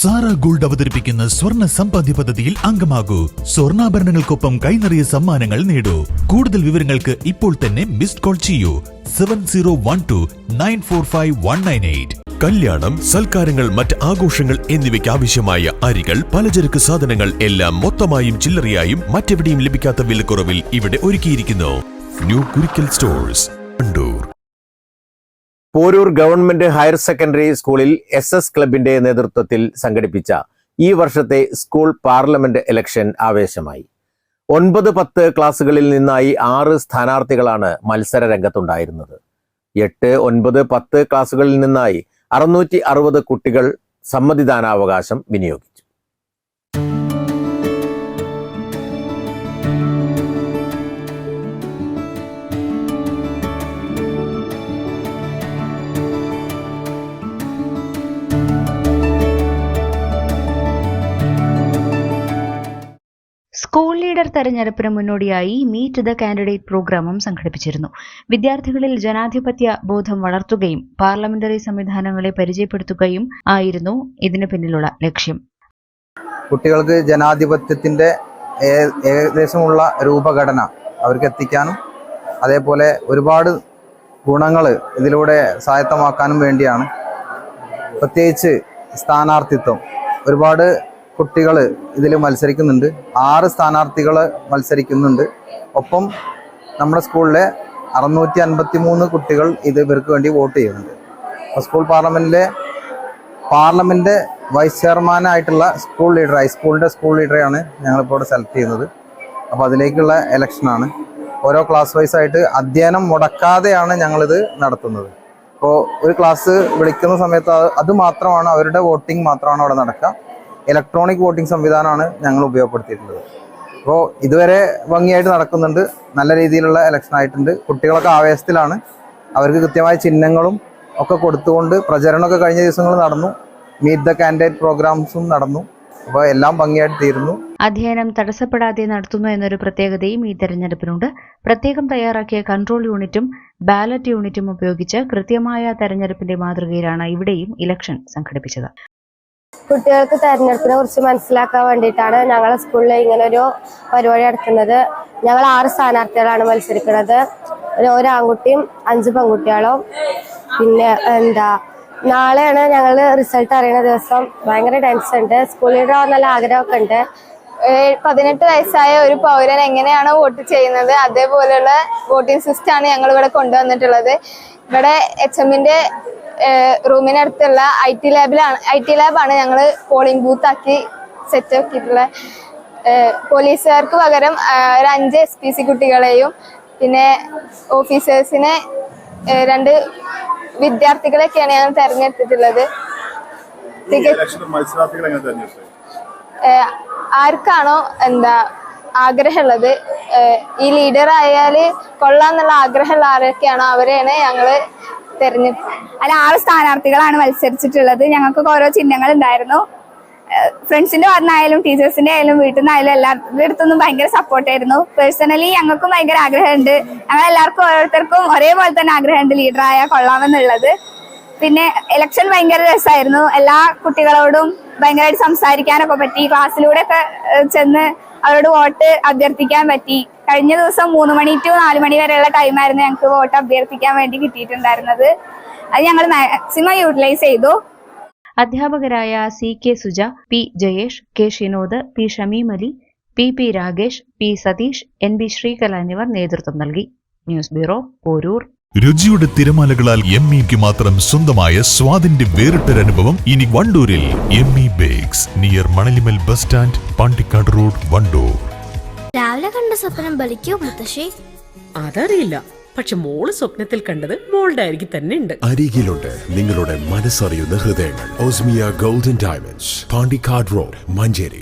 Sara gold അവതരിപ്പിക്കുന്ന സ്വർണ്ണ സമ്പാദ്യ പദ്ധതിയിൽ അംഗമാകൂ. സ്വർണ്ണാഭരണങ്ങൾക്കൊപ്പം കൈനിറിയ സമ്മാനങ്ങൾ നേടൂ. കൂടുതൽ വിവരങ്ങൾക്ക് ഇപ്പോൾ തന്നെ മിസ്ഡ് കോൾ ചെയ്യൂ 7012945198. കല്യാണം, സൽക്കാരങ്ങൾ, മറ്റ് ആഘോഷങ്ങൾ എന്നിവയ്ക്ക് ആവശ്യമായ അരികൾ, പലചരക്ക് സാധനങ്ങൾ എല്ലാം മൊത്തമായും ചില്ലറയായും മറ്റെവിടെയും ലഭിക്കാത്ത വിലക്കുറവിൽ ഇവിടെ ഒരുക്കിയിരിക്കുന്നു. New Kurikkal stores, Wandoor. Poroor government higher secondary സ്കൂളിൽ SS ക്ലബിന്റെ നേതൃത്വത്തിൽ സംഘടിപ്പിച്ച ഈ വർഷത്തെ സ്കൂൾ പാർലമെന്റ് ഇലക്ഷൻ ആവേശമായി. 9, 10 ക്ലാസുകളിൽ നിന്നായി 6 സ്ഥാനാർത്ഥികളാണ് മത്സര രംഗത്തുണ്ടായിരുന്നത്. 8, 9, 10 ക്ലാസുകളിൽ നിന്നായി 660 കുട്ടികൾ സമ്മതിദാനാവകാശം വിനിയോഗിച്ചു. സ്കൂൾ ലീഡർ തെരഞ്ഞെടുപ്പിന് മുന്നോടിയായി മീറ്റ് ദ കാൻഡിഡേറ്റ് പ്രോഗ്രാമും സംഘടിപ്പിച്ചിരുന്നു. വിദ്യാർത്ഥികളിൽ ജനാധിപത്യ ബോധം വളർത്തുകയും പാർലമെന്ററി സംവിധാനങ്ങളെ പരിചയപ്പെടുത്തുകയും ആയിരുന്നു ഇതിനു പിന്നിലുള്ള ലക്ഷ്യം. കുട്ടികൾക്ക് ജനാധിപത്യത്തിന്റെ ഏകദേശമുള്ള രൂപഘടന അവർക്ക് എത്തിക്കാനും അതേപോലെ ഒരുപാട് ഗുണങ്ങൾ ഇതിലൂടെ സ്വായത്തമാക്കാനും വേണ്ടിയാണ്. പ്രത്യേകിച്ച് സ്ഥാനാർത്ഥിത്വം ഒരുപാട് കുട്ടികൾ ഇതിൽ മത്സരിക്കുന്നുണ്ട്. 6 സ്ഥാനാർത്ഥികൾ മത്സരിക്കുന്നുണ്ട്. ഒപ്പം നമ്മുടെ സ്കൂളിലെ 653 കുട്ടികൾ ഇവർക്ക് വേണ്ടി വോട്ട് ചെയ്യുന്നുണ്ട്. സ്കൂൾ പാർലമെന്റ് വൈസ് ചെയർമാനായിട്ടുള്ള സ്കൂൾ ലീഡർ, ഹൈസ്കൂളിൻ്റെ സ്കൂൾ ലീഡറെയാണ് ഞങ്ങളിപ്പോൾ ഇവിടെ സെലക്ട് ചെയ്യുന്നത്. അപ്പോൾ അതിലേക്കുള്ള ഇലക്ഷനാണ്. ഓരോ ക്ലാസ് വൈസ് ആയിട്ട് അധ്യയനം മുടക്കാതെയാണ് ഞങ്ങളിത് നടത്തുന്നത്. അപ്പോൾ ഒരു ക്ലാസ് വിളിക്കുന്ന സമയത്ത് അത് മാത്രമാണ്, അവരുടെ വോട്ടിംഗ് മാത്രമാണ് അവിടെ നടക്കുക. ഇലക്ട്രോണിക് വോട്ടിംഗ് സംവിധാനമാണ് ഞങ്ങൾ ഉപയോഗപ്പെടുത്തിയിട്ടുള്ളത്. അപ്പോൾ ഇതുവരെ ഭംഗിയായിട്ട് നടക്കുന്നുണ്ട്. നല്ല രീതിയിലുള്ള ഇലക്ഷൻ ആയിട്ടുണ്ട്. കുട്ടികളൊക്കെ ആവേശത്തിലാണ്. അവർക്ക് കൃത്യമായ ചിഹ്നങ്ങളും ഒക്കെ കൊടുത്തുകൊണ്ട് പ്രചരണമൊക്കെ കഴിഞ്ഞ ദിവസങ്ങൾ നടന്നു. മീറ്റ് ദ കാൻഡിഡേറ്റ് പ്രോഗ്രാംസും നടന്നു. അപ്പോൾ എല്ലാം ഭംഗിയായിട്ട് തീരുന്നു. അധ്യയനം തടസ്സപ്പെടാതെ നടത്തുന്നു എന്നൊരു പ്രത്യേകതയും ഈ തെരഞ്ഞെടുപ്പിനുണ്ട്. പ്രത്യേകം തയ്യാറാക്കിയ കൺട്രോൾ യൂണിറ്റും ബാലറ്റ് യൂണിറ്റും ഉപയോഗിച്ച് കൃത്യമായ തെരഞ്ഞെടുപ്പിന്റെ മാതൃകയിലാണ് ഇവിടെയും ഇലക്ഷൻ സംഘടിപ്പിച്ചത്. കുട്ടികൾക്ക് തെരഞ്ഞെടുപ്പിനെ കുറിച്ച് മനസ്സിലാക്കാൻ വേണ്ടിയിട്ടാണ് ഞങ്ങളെ സ്കൂളിൽ ഇങ്ങനൊരു പരിപാടി നടക്കുന്നത്. ഞങ്ങൾ 6 സ്ഥാനാർത്ഥികളാണ് മത്സരിക്കുന്നത്. ഒരു ആൺകുട്ടിയും 5 പെൺകുട്ടികളും. പിന്നെ നാളെയാണ് ഞങ്ങൾ റിസൾട്ട് അറിയുന്ന ദിവസം. ഭയങ്കര ടെൻഷൻ ഉണ്ട്. സ്കൂൾ ലീഡർ നല്ല ആഗ്രഹമൊക്കെ ഉണ്ട്. 18 വയസ്സായ ഒരു പൗരൻ എങ്ങനെയാണോ വോട്ട് ചെയ്യുന്നത് അതേപോലെയുള്ള വോട്ടിംഗ് സിസ്റ്റമാണ് ഞങ്ങൾ ഇവിടെ കൊണ്ടുവന്നിട്ടുള്ളത്. ഇവിടെ HMന്റെ റൂമിനടുത്തുള്ള IT ലാബാണ് ഞങ്ങൾ പോളിംഗ് ബൂത്ത് ആക്കി സെറ്റ് ആക്കിയിട്ടുള്ളത്. പോലീസുകാർക്ക് പകരം ഒരു 5 SPC കുട്ടികളെയും പിന്നെ ഓഫീസേഴ്സിനെ 2 വിദ്യാർത്ഥികളെയൊക്കെയാണ് ഞങ്ങൾ തെരഞ്ഞെടുത്തിട്ടുള്ളത്. ആർക്കാണോ ആഗ്രഹമുള്ളത്, ഈ ലീഡർ ആയാൽ കൊള്ളാന്നുള്ള ആഗ്രഹമുള്ള ആരൊക്കെയാണോ അവരെയാണ് ഞങ്ങള് തെരഞ്ഞെടുത്തത്. അല്ല, 6 സ്ഥാനാർത്ഥികളാണ് മത്സരിച്ചിട്ടുള്ളത്. ഞങ്ങൾക്കൊക്കെ ഓരോ ചിഹ്നങ്ങൾ ഉണ്ടായിരുന്നു. ഫ്രണ്ട്സിന്റെ ഭാഗത്തുനിന്നായാലും ടീച്ചേഴ്സിന്റെ ആയാലും വീട്ടിൽ നിന്നായാലും എല്ലാവരുടെ അടുത്തൊന്നും ഭയങ്കര സപ്പോർട്ടായിരുന്നു. പേഴ്സണലി ഞങ്ങൾക്കും ഭയങ്കര ആഗ്രഹമുണ്ട്. ഞങ്ങൾ എല്ലാവർക്കും ഓരോരുത്തർക്കും ഒരേപോലെ തന്നെ ആഗ്രഹമുണ്ട് ലീഡറായ കൊള്ളാമെന്നുള്ളത്. പിന്നെ ഇലക്ഷൻ ഭയങ്കര രസമായിരുന്നു. എല്ലാ കുട്ടികളോടും ഭയങ്കരമായിട്ട് സംസാരിക്കാനൊക്കെ പറ്റി. ക്ലാസ്സിലൂടെ ഒക്കെ ചെന്ന് അവരോട് വോട്ട് അഭ്യർത്ഥിക്കാൻ പറ്റി. കഴിഞ്ഞ ദിവസം 3 മണി to 4 മണി വരെയുള്ള ടൈമായിരുന്നു ഞങ്ങൾക്ക് വോട്ട് അഭ്യർത്ഥിക്കാൻ വേണ്ടി കിട്ടിയിട്ടുണ്ടായിരുന്നത്. അത് ഞങ്ങൾ മാക്സിമം യൂട്ടിലൈസ് ചെയ്തു. അധ്യാപകരായ CK Suja, P Jayesh, K Shinod, P Shameem Ali, P Ragesh, P Satheesh, NB Sreekala എന്നിവർ നേതൃത്വം നൽകി. News bureau, Poroor. രുചിയുടെ തിരമാലകളാൽ എംഇക്ക് മാത്രം സ്വന്തമായ സ്വാദിന്റെ വേറിട്ടൊരനുഭവം ഇനി വണ്ടൂരിൽ. ME bakes, near Manalimal bus stand, Pandikkad road, Wandoor. രാവിലെ കണ്ട സ്വപ്നം ബലിക്കോ മുത്തശ്ശി? അതറിയില്ല, പക്ഷെ മോള് സ്വപ്നത്തിൽ കണ്ടത് മോളുടെ അരികിൽ തന്നെ ഉണ്ട്. അരികിലുണ്ട് നിങ്ങളുടെ മനസ്സറിയുന്ന ഹൃദയങ്ങൾ. Osmia golden diamonds, Pandikkad road, Manjeri.